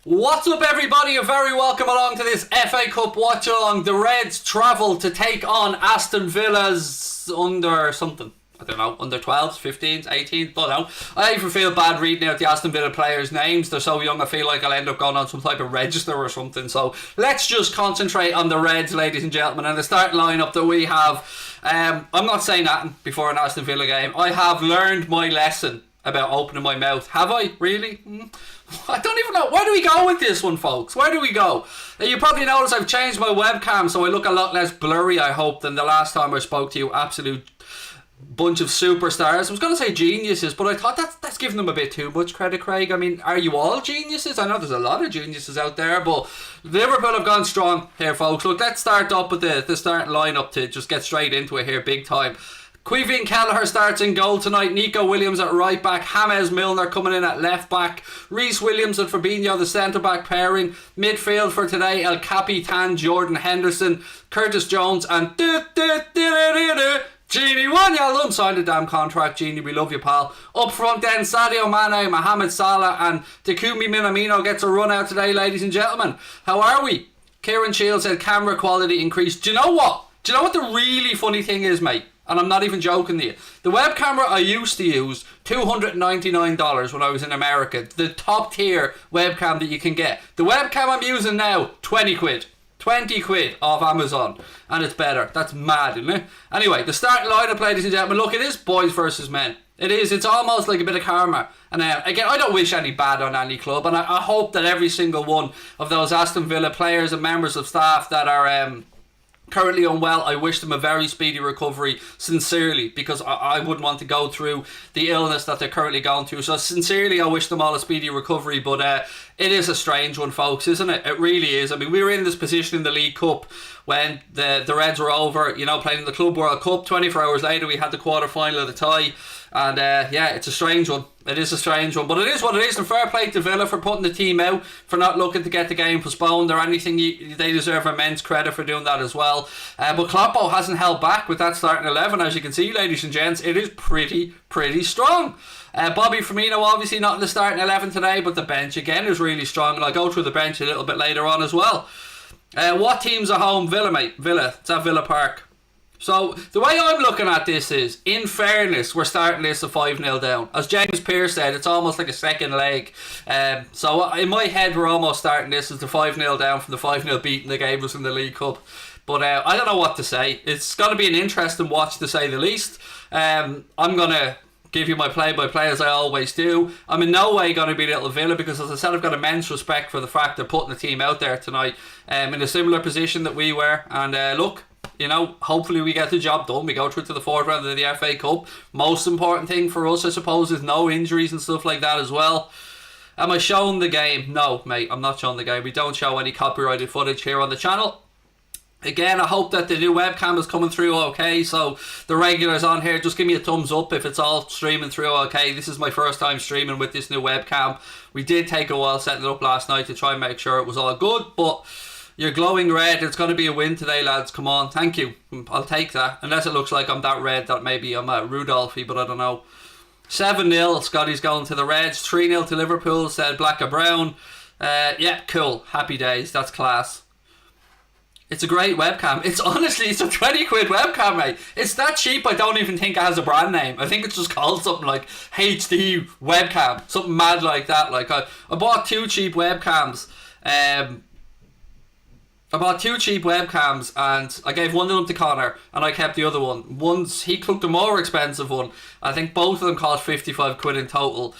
What's up, everybody? You're very welcome along to this FA Cup watch-along. The Reds travel to take on Aston Villa's under something. I don't know, under 12s, 15s, 18s, don't know. I even feel bad reading out the Aston Villa players' names. They're so young, I feel like I'll end up going on some type of register or something. So let's just concentrate on the Reds, ladies and gentlemen, and the starting lineup that we have. I'm not saying that before an Aston Villa game. I have learned my lesson about opening my mouth. Have I? Really? I don't even know. Where do we go with this one, folks? Where do we go? You probably notice I've changed my webcam, so I look a lot less blurry, I hope, than the last time I spoke to you. Absolute bunch of superstars. I was going to say geniuses, but I thought that's giving them a bit too much credit, Craig. I mean, are you all geniuses? I know there's a lot of geniuses out there, but Liverpool have gone strong here, folks. Look, let's start up with the starting lineup to just get straight into it here, big time. Queeveen Kelleher starts in goal tonight. Nico Williams at right back. James Milner coming in at left back. Reece Williams and Fabinho, the centre back pairing. Midfield for today, El Capitan Jordan Henderson, Curtis Jones, and Genie Wijnaldum signed a damn contract. Genie, we love you, pal. Up front then, Sadio Mane, Mohamed Salah, and Takumi Minamino gets a run out today, ladies and gentlemen. How are we? Kieran Shields said camera quality increased. Do you know what? Do you know what the really funny thing is, mate? And I'm not even joking to you. The web camera I used to use, $299 when I was in America. The top tier webcam that you can get. The webcam I'm using now, 20 quid. 20 quid off Amazon. And it's better. That's mad, isn't it? Anyway, the starting lineup, ladies and gentlemen. Look, it is boys versus men. It is. It's almost like a bit of karma. And again, I don't wish any bad on any club. And I hope that every single one of those Aston Villa players and members of staff that are currently unwell, I wish them a very speedy recovery, sincerely, because I wouldn't want to go through the illness that they're currently going through. So sincerely, I wish them all a speedy recovery. But it is a strange one, folks, isn't it? It really is. I mean, we were in this position in the League Cup when the Reds were over, playing in the Club World Cup. 24 hours later, we had the quarter-final of the tie. And it's a strange one. It is a strange one, but it is what it is. And fair play to Villa for putting the team out, for not looking to get the game postponed or anything. They deserve immense credit for doing that as well. But Kloppo hasn't held back with that starting 11, as you can see, ladies and gents. It is pretty strong. Bobby Firmino obviously not in the starting 11 today, but the bench again is really strong, and I'll go through the bench a little bit later on as well. What teams are home? Villa, mate. Villa. It's at Villa Park. So the way I'm looking at this is, in fairness, we're starting this at 5-0 down. As James Pearce said, it's almost like a second leg. So in my head, we're almost starting this as the 5-0 down from the 5-0 beating they gave us in the League Cup. But I don't know what to say. It's going to be an interesting watch, to say the least. I'm going to give you my play-by-play as I always do. I'm in no way going to be Little Villa, because, as I said, I've got immense respect for the fact they're putting the team out there tonight in a similar position that we were. And look, hopefully we get the job done. We go through to the fourth round of the FA Cup. Most important thing for us, I suppose, is no injuries and stuff like that as well. Am I showing the game? No, mate, I'm not showing the game. We don't show any copyrighted footage here on the channel. Again, I hope that the new webcam is coming through okay. So the regulars on here, just give me a thumbs up if it's all streaming through okay. This is my first time streaming with this new webcam. We did take a while setting it up last night to try and make sure it was all good, but you're glowing red. It's going to be a win today, lads. Come on, thank you. I'll take that. Unless it looks like I'm that red that maybe I'm a Rudolphy, but I don't know. 7-0, Scotty's going to the Reds. 3-0 to Liverpool, said Black or Brown. Yeah, cool. Happy days. That's class. It's a great webcam. It's a 20 quid webcam, mate. It's that cheap, I don't even think it has a brand name. I think it's just called something like HD webcam. Something mad like that. Like I bought two cheap webcams. I bought two cheap webcams, and I gave one of them to Connor, and I kept the other one. He took the more expensive one. I think both of them cost 55 quid in total.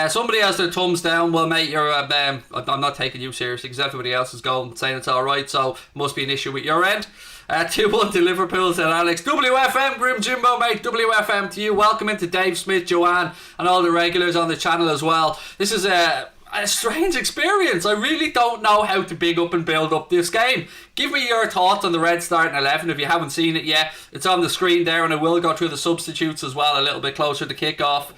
Somebody has their thumbs down. Well, mate, you're I'm not taking you seriously, because everybody else is going saying it's alright, so it must be an issue with your end. 2-1 to Liverpool, said Alex. WFM, Grim Jimbo, mate. WFM to you. Welcome into Dave Smith, Joanne, and all the regulars on the channel as well. This is a strange experience. I really don't know how to big up and build up this game. Give me your thoughts on the Red starting 11 if you haven't seen it yet. It's on the screen there, and I will go through the substitutes as well a little bit closer to kick-off.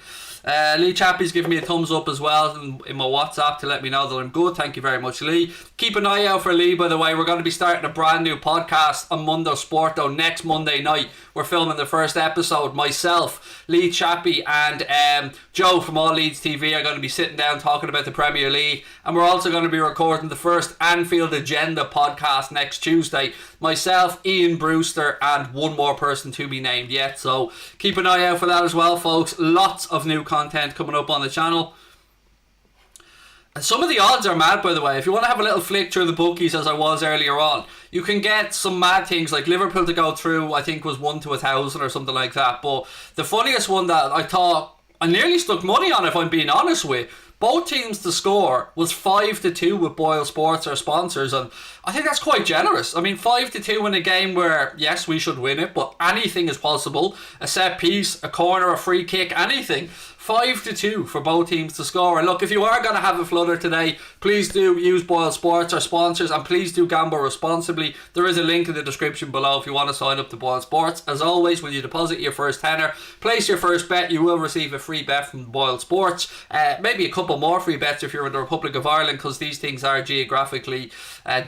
Lee Chappie's giving me a thumbs up as well in my WhatsApp to let me know that I'm good. Thank you very much, Lee. Keep an eye out for Lee, by the way. We're going to be starting a brand new podcast on Mundo Sporto next Monday night. We're filming the first episode. Myself, Lee Chappie and Joe from All Leeds TV are going to be sitting down talking about the Premier League, and we're also going to be recording the first Anfield Agenda podcast next Tuesday. Myself, Ian Brewster, and one more person to be named yet, so keep an eye out for that as well, folks. Lots of new content coming up on the channel. And some of the odds are mad, by the way. If you want to have a little flick through the bookies, as I was earlier on, you can get some mad things like Liverpool to go through, I think was 1 to 1,000 or something like that. But the funniest one that I thought I nearly stuck money on, if I'm being honest with, both teams to score, was 5-2 with Boyle Sports, our sponsors, and I think that's quite generous. I mean, 5-2 in a game where, yes, we should win it, but anything is possible. A set piece, a corner, a free kick, anything. 5-2 for both teams to score. And look, if you are going to have a flutter today, please do use Boyle Sports, our sponsors, and please do gamble responsibly. There is a link in the description below if you want to sign up to Boyle Sports. As always, when you deposit your first tenner, place your first bet, you will receive a free bet from Boyle Sports. Maybe a couple more free bets if you're in the Republic of Ireland, because these things are geographically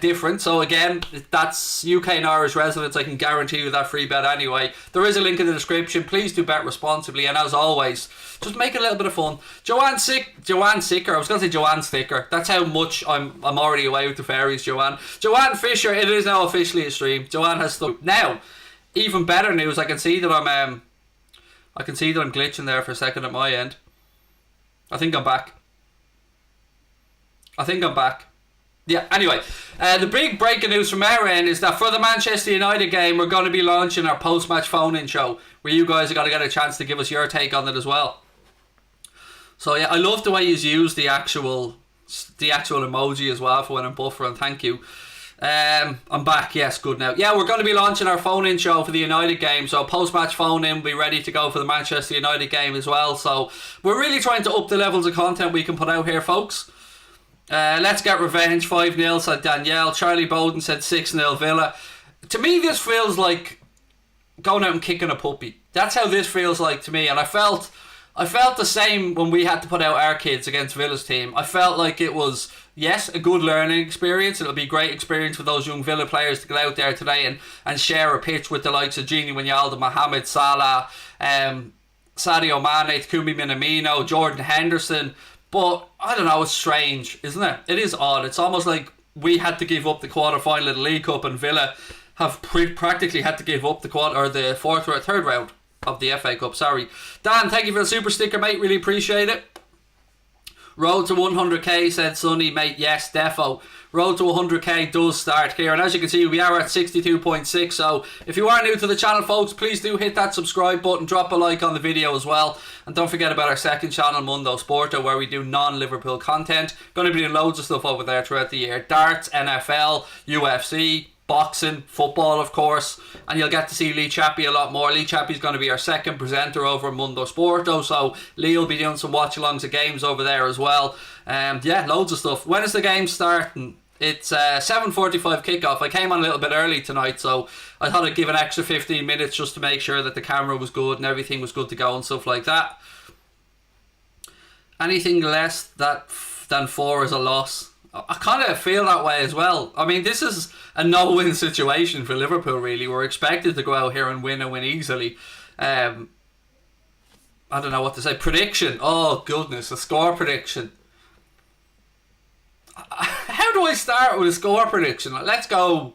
different. So again, that's UK and Irish residents. I can guarantee you that free bet anyway. There is a link in the description. Please do bet responsibly, and as always, just make it a little bit of fun. Joanne Sicker. I was going to say Joanne Sticker. That's how much I'm already away with the fairies, Joanne. Joanne Fisher. It is now officially a stream. Joanne has stuck. Now, even better news. I can see that I'm glitching there for a second at my end. I think I'm back. Yeah, anyway, the big breaking news from our end is that for the Manchester United game, we're going to be launching our post-match phone-in show, where you guys are going to get a chance to give us your take on it as well. So yeah, I love the way you use the actual emoji as well for when I'm buffering. Thank you. I'm back. Yes, good now. Yeah, we're going to be launching our phone-in show for the United game. So post-match phone-in will be ready to go for the Manchester United game as well. So we're really trying to up the levels of content we can put out here, folks. Let's get revenge. 5-0 said Danielle. Charlie Bowden said 6-0 Villa. To me, this feels like going out and kicking a puppy. That's how this feels like to me. And I felt the same when we had to put out our kids against Villa's team. I felt like it was, yes, a good learning experience. It'll be a great experience for those young Villa players to get out there today and share a pitch with the likes of Gini Wijnaldum, Mohamed Salah, Sadio Mane, Takumi Minamino, Jordan Henderson. But I don't know, it's strange, isn't it? It is odd. It's almost like we had to give up the quarter-final of the League Cup, and Villa have practically had to give up the third round of the FA Cup. Sorry. Dan, thank you for the super sticker, mate. Really appreciate it. Road to 100k, said Sonny, mate. Yes, defo. Road to 100k does start here, and as you can see, we are at 62.6. So if you are new to the channel, folks, please do hit that subscribe button, drop a like on the video as well, and don't forget about our second channel, Mundo Sporto, where we do non-Liverpool content. Going to be doing loads of stuff over there throughout the year: darts, NFL, UFC, boxing, football, of course, and you'll get to see Lee Chappie a lot more. Lee Chappie's going to be our second presenter over at Mundo Sporto, so Lee will be doing some watch-alongs of games over there as well. Yeah, loads of stuff. When is the game starting? It's 7:45 kickoff. I came on a little bit early tonight, so I thought I'd give an extra 15 minutes just to make sure that the camera was good and everything was good to go and stuff like that. Anything less than 4 is a loss. I kind of feel that way as well. I mean, this is a no-win situation for Liverpool, really. We're expected to go out here and win easily. I don't know what to say. Prediction. Oh, goodness. A score prediction. How do I start with a score prediction? Let's go.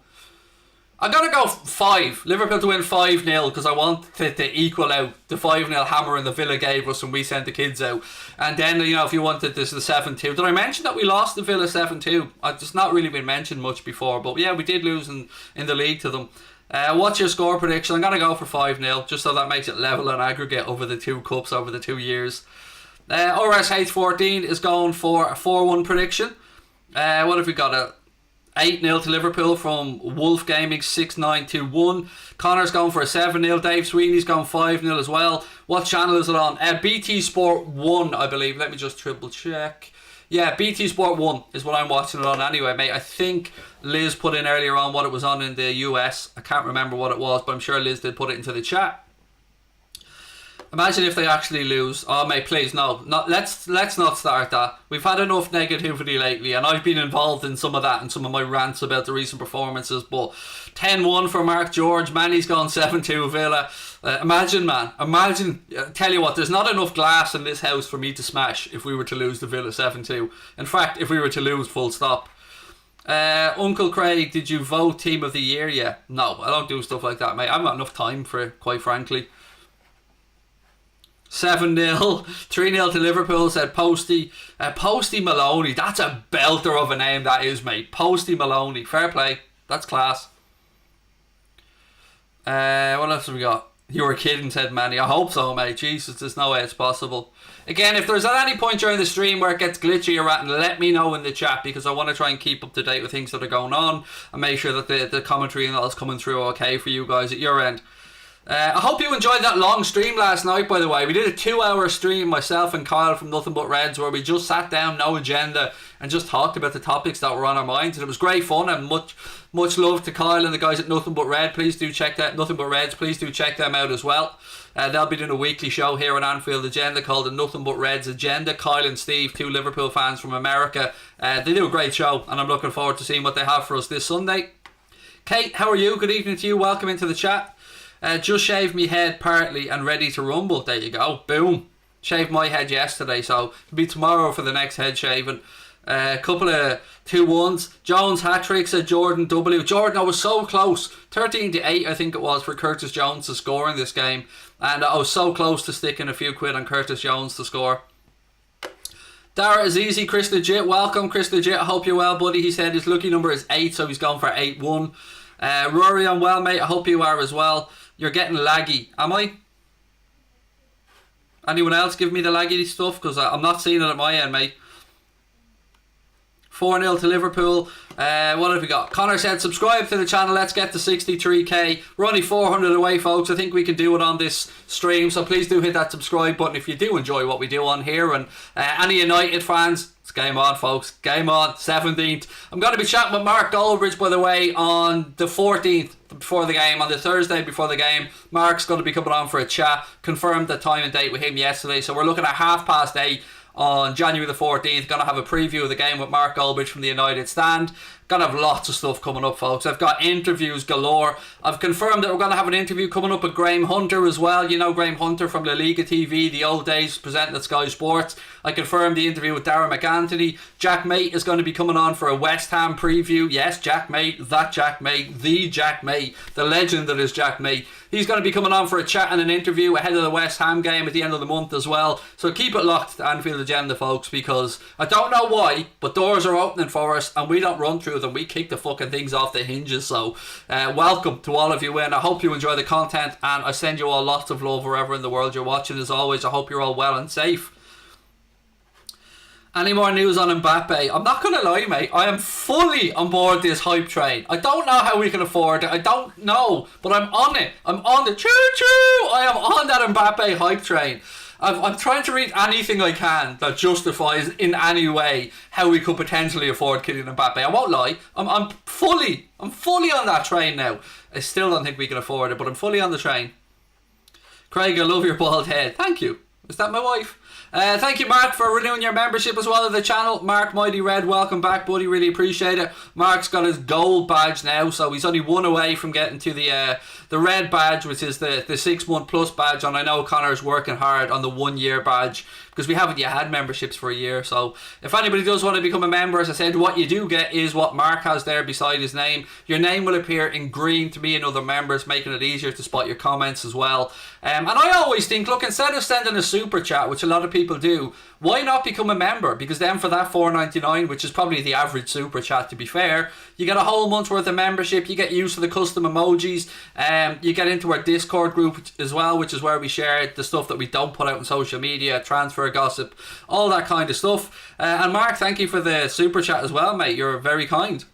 I'm going to go 5. Liverpool to win 5-0 because I want to equal out the 5-0 hammering the Villa gave us when we sent the kids out. And then, you know, if you wanted this, the 7-2. Did I mention that we lost the Villa 7-2? It's not really been mentioned much before. But yeah, we did lose in the league to them. What's your score prediction? I'm going to go for 5-0 just so that makes it level and aggregate over the 2 cups over the 2 years. RSH14 is going for a 4-1 prediction. What have we got? 8-0 to Liverpool from Wolf Gaming, 6-9-2-1. Connor's going for a 7-0. Dave Sweeney's going 5-0 as well. What channel is it on? BT Sport 1, I believe. Let me just triple check. Yeah, BT Sport 1 is what I'm watching it on anyway, mate. I think Liz put in earlier on what it was on in the US. I can't remember what it was, but I'm sure Liz did put it into the chat. Imagine if they actually lose. Oh mate, please no. Not let's not start that. We've had enough negativity lately, and I've been involved in some of that and some of my rants about the recent performances. But 10-1 for Mark George. Manny's gone 7-2 Villa. Imagine, man. Imagine. Tell you what, there's not enough glass in this house for me to smash if we were to lose to Villa 7-2. In fact, if we were to lose, full stop. Uncle Craig, did you vote Team of the Year yet? No, I don't do stuff like that, mate. I haven't got enough time for it, quite frankly. 7-0, 3-0 to Liverpool, said Posty. Posty Maloney, that's a belter of a name that is, mate. Posty Maloney, fair play, that's class. What else have we got? You were kidding, said Manny. I hope so, mate. Jesus, there's no way it's possible. Again, if there's at any point during the stream where it gets glitchy or ratting, let me know in the chat, because I want to try and keep up to date with things that are going on and make sure that the commentary and all is coming through okay for you guys at your end. I hope you enjoyed that long stream last night, by the way. We did a 2-hour stream, myself and Kyle from Nothing But Reds, where we just sat down, no agenda, and just talked about the topics that were on our minds. And it was great fun, and much love to Kyle and the guys at Nothing But Red. Please do check that, Nothing But Reds, please do check them out as well. They'll be doing a weekly show here on Anfield Agenda called the Nothing But Reds Agenda. Kyle and Steve, 2 Liverpool fans from America. They do a great show, and I'm looking forward to seeing what they have for us this Sunday. Kate, how are you? Good evening to you. Welcome into the chat. Just shaved me head partly and ready to rumble. There you go. Boom. Shaved my head yesterday, so it'll be tomorrow for the next head shaving. A couple of 2-1s. Jones hat-trick, said Jordan W. Jordan, I was so close. 13-8 I think it was for Curtis Jones to score in this game. And I was so close to sticking a few quid on Curtis Jones to score. Dara Azizi, Chris Legit. Welcome, Chris Legit. I hope you're well, buddy. He said his lucky number is 8, so he's gone for 8-1. Rory, I'm well, mate. I hope you are as well. You're getting laggy. Am I? Anyone else give me the laggy stuff? Because I'm not seeing it at my end, mate. 4-0 to Liverpool. What have we got? Connor said, subscribe to the channel. Let's get to 63k. We're only 400 away, folks. I think we can do it on this stream. So please do hit that subscribe button if you do enjoy what we do on here. And any United fans, it's game on, folks. Game on. 17th. I'm going to be chatting with Mark Goldbridge, by the way, on the 14th before the game. On the Thursday before the game, Mark's going to be coming on for a chat. Confirmed the time and date with him yesterday. So we're looking at 8:30 on January the 14th. Gonna have a preview of the game with Mark Goldbridge from the United Stand. Gonna have lots of stuff coming up, folks. I've got interviews galore. I've confirmed that we're gonna have an interview coming up with Graham Hunter as well. You know Graham Hunter from La Liga TV, the old days, presenting at Sky Sports. I confirmed the interview with Darren McAnthony. Jack Mate is going to be coming on for a West Ham preview. Yes, Jack Mate, that Jack Mate, the Jack Mate, the legend that is Jack Mate. He's going to be coming on for a chat and an interview ahead of the West Ham game at the end of the month as well. So keep it locked to Anfield Agenda, folks, because I don't know why, but doors are opening for us and we don't run through them. We kick the fucking things off the hinges. So welcome to all of you in. I hope you enjoy the content, and I send you all lots of love wherever in the world you're watching. As always, I hope you're all well and safe. Any more news on Mbappe? I'm not going to lie, mate. I am fully on board this hype train. I don't know how we can afford it. I don't know. But I'm on it. I'm on the choo-choo. I am on that Mbappe hype train. I'm trying to read anything I can that justifies in any way how we could potentially afford Kylian Mbappe. I won't lie. I'm fully on that train now. I still don't think we can afford it, but I'm fully on the train. Craig, I love your bald head. Thank you. Is that my wife? Thank you, Mark, for renewing your membership as well to the channel. Mark Mighty Red, welcome back, buddy. Really appreciate it. Mark's got his gold badge now, so he's only one away from getting to the red badge, which is the 6 month plus badge. And I know Connor's working hard on the 1 year badge, because we haven't yet had memberships for a year. So if anybody does want to become a member, as I said, what you do get is what Mark has there beside his name. Your name will appear in green to me and other members, making it easier to spot your comments as well. And I always think, look, instead of sending a super chat, which a lot of people do, why not become a member? Because then for that $4.99, which is probably the average super chat to be fair, you get a whole month's worth of membership. You get used to the custom emojis. You get into our Discord group as well, which is where we share the stuff that we don't put out on social media, transfer gossip, all that kind of stuff. And Mark, thank you for the super chat as well, mate. You're very kind.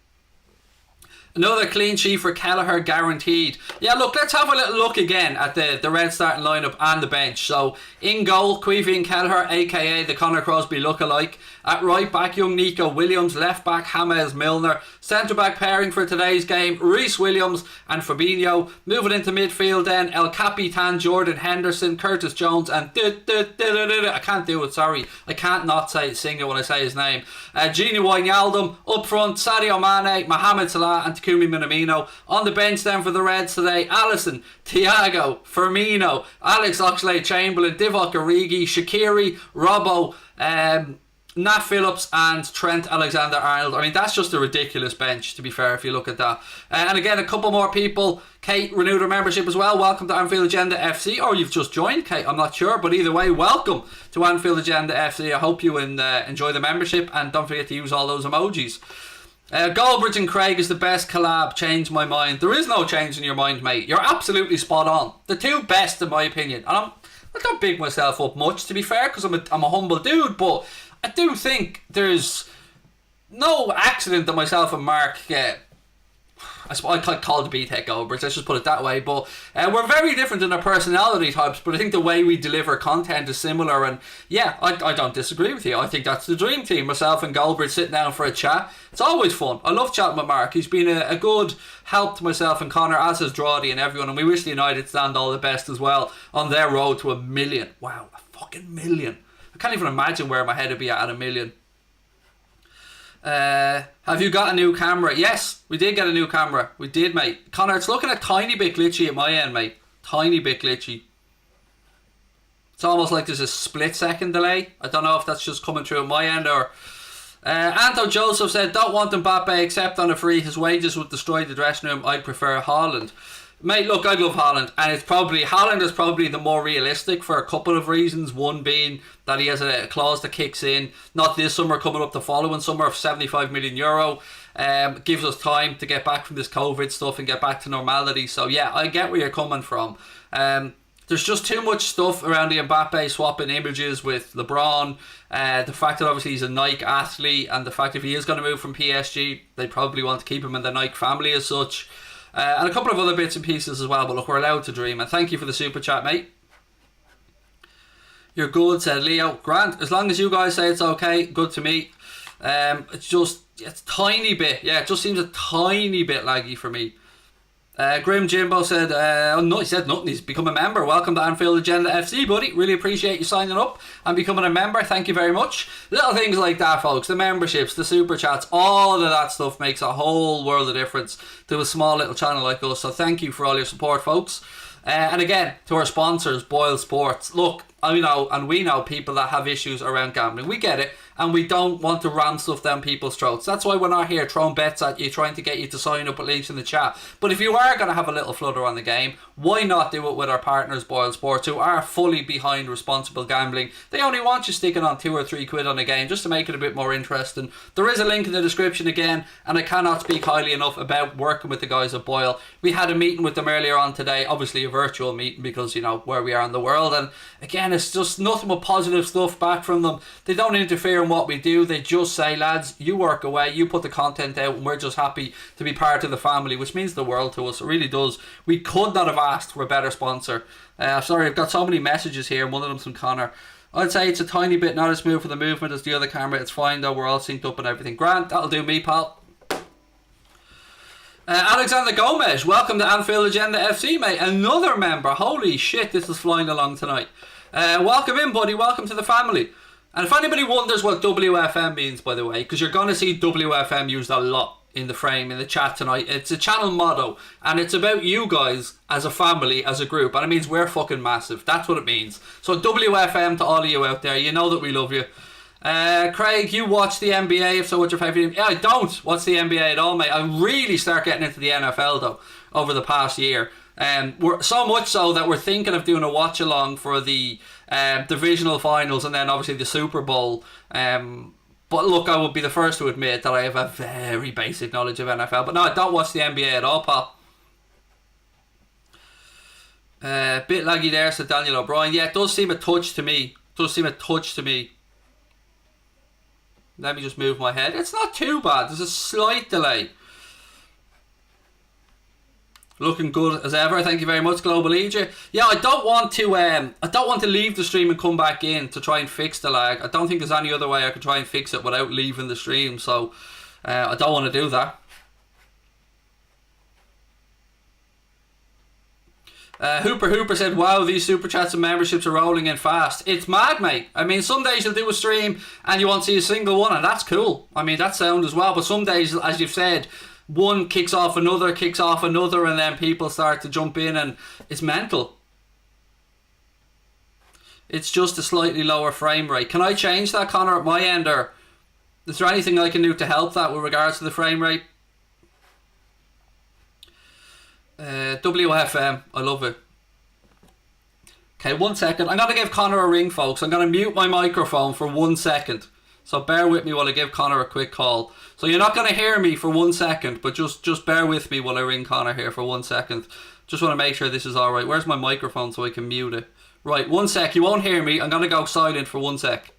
Another clean sheet for Kelleher, guaranteed. Yeah, look, let's have a little look again at the red starting lineup and the bench. So, in goal, Queevy and Kelleher, a.k.a. the Conor Crosby look-alike. At right back, young Nico Williams. Left back, James Milner. Centre back pairing for today's game, Reece Williams and Fabinho. Moving into midfield then, El Capitan, Jordan Henderson, Curtis Jones, and I can't do it, sorry. I can't not sing it when I say his name. Gini Wijnaldum. Up front, Sadio Mane, Mohamed Salah and Takumi Minamino. On the bench then for the Reds today, Alisson, Thiago, Firmino, Alex Oxlade-Chamberlain, Divock Origi, Shaqiri, Robbo, Nat Phillips and Trent Alexander-Arnold. I mean, that's just a ridiculous bench, to be fair, if you look at that. And again, a couple more people. Kate renewed her membership as well. Welcome to Anfield Agenda FC. Or you've just joined, Kate, I'm not sure. But either way, welcome to Anfield Agenda FC. I hope you enjoy the membership. And don't forget to use all those emojis. Goldbridge and Craig is the best collab. Changed my mind. There is no change in your mind, mate. You're absolutely spot on. The two best, in my opinion. And I don't big myself up much, to be fair, because I'm a humble dude. But I do think there's no accident that myself and Mark I call the BTEC Goldbridge, let's just put it that way. But we're very different in our personality types, but I think the way we deliver content is similar. And yeah, I don't disagree with you. I think that's the dream team. Myself and Goldbridge sitting down for a chat. It's always fun. I love chatting with Mark. He's been a good help to myself and Connor, as has Drawdy and everyone. And we wish the United stand all the best as well on their road to 1 million. Wow, 1 million. I can't even imagine where my head would be at 1 million. Have you got a new camera? Yes, we did get a new camera. We did, mate. Connor, it's looking a tiny bit glitchy at my end, mate. Tiny bit glitchy. It's almost like there's a split second delay. I don't know if that's just coming through at my end or... Anto Joseph said, don't want Mbappe except on a free. His wages would destroy the dressing room. I'd prefer Houlden. Mate, look, I love Houlden, and Houlden is probably the more realistic for a couple of reasons. One being that he has a clause that kicks in, not this summer, coming up the following summer, of €75 million. Gives us time to get back from this COVID stuff and get back to normality. So yeah, I get where you're coming from. There's just too much stuff around the Mbappe swapping images with LeBron. The fact that obviously he's a Nike athlete, and the fact if he is going to move from PSG, they probably want to keep him in the Nike family as such. And a couple of other bits and pieces as well, but look, we're allowed to dream. And thank you for the super chat, mate. You're good, said Leo. Grant, as long as you guys say it's okay, good to me. It's tiny bit. Yeah, it just seems a tiny bit laggy for me. Grim Jimbo said, no, he said nothing. He's become a member. Welcome to Anfield Agenda FC, buddy. Really appreciate you signing up and becoming a member. Thank you very much. Little things like that, folks. The memberships, the super chats, all of that stuff makes a whole world of difference to a small little channel like us. So thank you for all your support, folks. And again, to our sponsors, Boyle Sports. Look, I know, and we know people that have issues around gambling. We get it, and we don't want to ram stuff down people's throats. That's why we're not here throwing bets at you, trying to get you to sign up with links in the chat. But if you are going to have a little flutter on the game, why not do it with our partners, Boyle Sports, who are fully behind responsible gambling. They only want you sticking on £2 or £3 on a game just to make it a bit more interesting. There is a link in the description again, and I cannot speak highly enough about working with the guys at Boyle. We had a meeting with them earlier on today, obviously a virtual meeting because, you know, where we are in the world, and again, it's just nothing but positive stuff back from them. They don't interfere in what we do. They just say, lads, you work away, you put the content out, and we're just happy to be part of the family, which means the world to us. It really does. We could not have asked for a better sponsor. Sorry, I've got so many messages here, one of them's from Connor. I'd say it's a tiny bit not as smooth for the movement as the other camera. It's fine though, we're all synced up and everything. Grant, that'll do me, pal. Alexander Gomez, welcome to Anfield Agenda FC, mate. Another member. Holy shit, this is flying along tonight. Welcome in, buddy. Welcome to the family. And if anybody wonders what WFM means, by the way, because you're going to see WFM used a lot in the frame, in the chat tonight. It's a channel motto, and it's about you guys as a family, as a group, and it means we're fucking massive. That's what it means. So WFM to all of you out there, you know that we love you. Craig, you watch the NBA, if so, what's your favourite team? Yeah, I don't watch the NBA at all, mate. I really start getting into the NFL though over the past year. We're so much so that we're thinking of doing a watch along for the divisional finals and then obviously the Super Bowl. But look, I would be the first to admit that I have a very basic knowledge of NFL. But no, I don't watch the NBA at all, pal. Bit laggy there, said Daniel O'Brien. Yeah, it does seem a touch to me. Let me just move my head. It's not too bad. There's a slight delay. Looking good as ever. Thank you very much, Global Egypt. Yeah, I don't want to leave the stream and come back in to try and fix the lag. I don't think there's any other way I could try and fix it without leaving the stream. So I don't want to do that. Hooper said, wow, these super chats and memberships are rolling in fast. It's mad, mate. I mean, some days you'll do a stream and you won't see a single one, and that's cool. I mean, that's sound as well. But some days, as you've said, one kicks off another, and then people start to jump in, and it's mental. It's just a slightly lower frame rate. Can I change that, Connor, at my end, or is there anything I can do to help that with regards to the frame rate? WFM, I love it. Okay, 1 second. I'm going to give Connor a ring, folks. I'm going to mute my microphone for 1 second. So bear with me while I give Connor a quick call. So you're not going to hear me for 1 second, but just bear with me while I ring Connor here for 1 second. Just want to make sure this is alright. Where's my microphone so I can mute it? Right, 1 sec. You won't hear me. I'm going to go silent for 1 sec.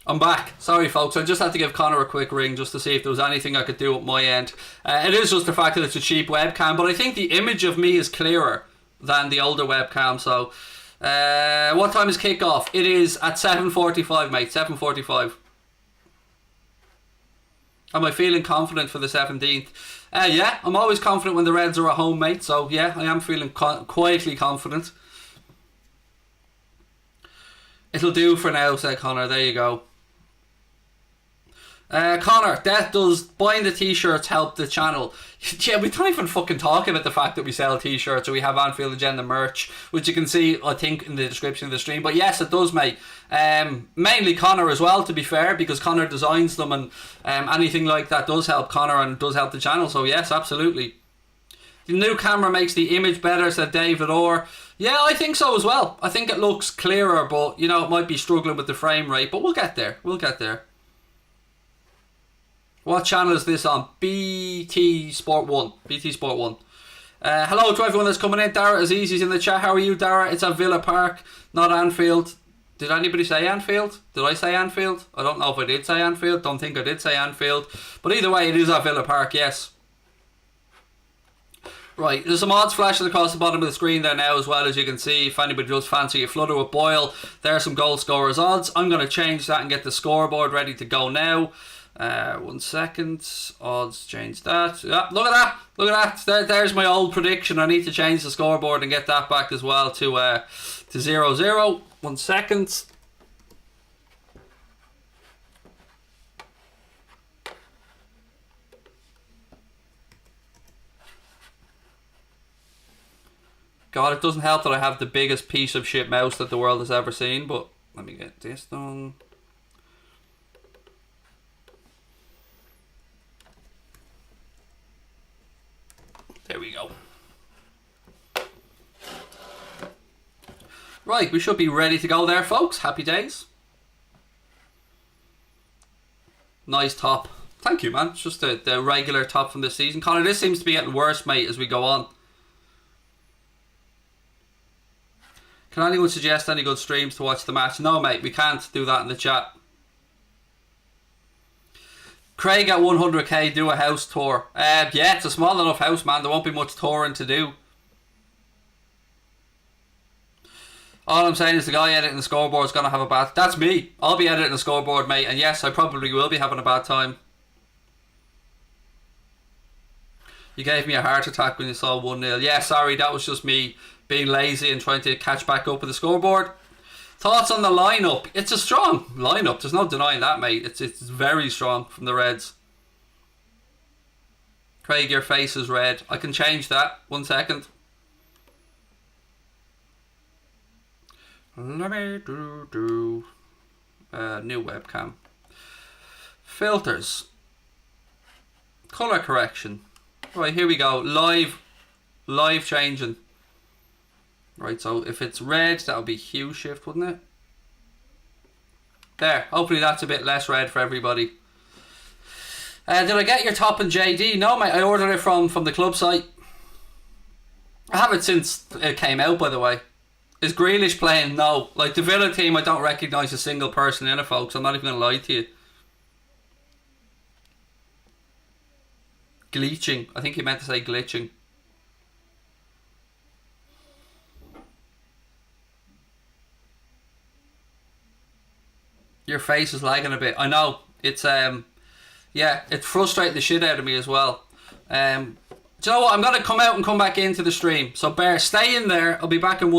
I'm back. Sorry, folks. I just had to give Connor a quick ring just to see if there was anything I could do at my end. It is just the fact that it's a cheap webcam, but I think the image of me is clearer than the older webcam. So, what time is kickoff? It is at 7:45, mate. 7:45. Am I feeling confident for the 17th? Yeah, I'm always confident when the Reds are at home, mate. So, yeah, I am feeling quietly confident. It'll do for now, said Connor. There you go. Connor, does buying the t-shirts help the channel? Yeah, we don't even fucking talk about the fact that we sell t-shirts or we have Anfield Agenda merch, which you can see, I think, in the description of the stream. But yes, it does, mate. Mainly Connor as well, to be fair, because Connor designs them, and anything like that does help Connor and does help the channel. So yes, absolutely. The new camera makes the image better, said David Orr. Yeah, I think so as well. I think it looks clearer, but, you know, it might be struggling with the frame rate. But we'll get there. We'll get there. What channel is this on? BT Sport 1. BT Sport 1. Hello to everyone that's coming in. Dara Azizi's in the chat. How are you, Dara? It's at Villa Park, not Anfield. Did anybody say Anfield? Did I say Anfield? I don't know if I did say Anfield. Don't think I did say Anfield. But either way, it is at Villa Park, yes. Right, there's some odds flashing across the bottom of the screen there now as well, as you can see. If anybody does fancy a flutter with Boyle, there are some goal scorers odds. I'm going to change that and get the scoreboard ready to go now. 1 second. Odds, change that. Yeah, look at that. Look at that. There's my old prediction. I need to change the scoreboard and get that back as well to 0-0. 1 second. God, it doesn't help that I have the biggest piece of shit mouse that the world has ever seen, but let me get this done. There we go. Right, we should be ready to go there, folks. Happy days. Nice top. Thank you, man. It's just the regular top from this season. Connor, this seems to be getting worse, mate, as we go on. Can anyone suggest any good streams to watch the match? No, mate, we can't do that in the chat. Craig at 100k, do a house tour. Yeah, it's a small enough house, man. There won't be much touring to do. All I'm saying is the guy editing the scoreboard is going to have a bad... That's me. I'll be editing the scoreboard, mate. And yes, I probably will be having a bad time. You gave me a heart attack when you saw 1-0. Yeah, sorry, that was just me being lazy and trying to catch back up with the scoreboard. Thoughts on the lineup? It's a strong lineup. There's no denying that, mate. It's very strong from the Reds. Craig, your face is red. I can change that. 1 second. Let me do new webcam. Filters. Color correction. Right, here we go. Live Live changing. Right, so if it's red, that would be hue shift, wouldn't it? There. Hopefully that's a bit less red for everybody. Did I get your top in JD? No, mate. I ordered it from the club site. I have it since it came out, by the way. Is Grealish playing? No. Like, the Villa team, I don't recognise a single person in it, folks. I'm not even going to lie to you. Glitching. I think he meant to say glitching. Your face is lagging a bit. I know. It's, yeah, it's frustrating the shit out of me as well. Do you know what? I'm going to come out and come back into the stream. So, stay in there. I'll be back in one.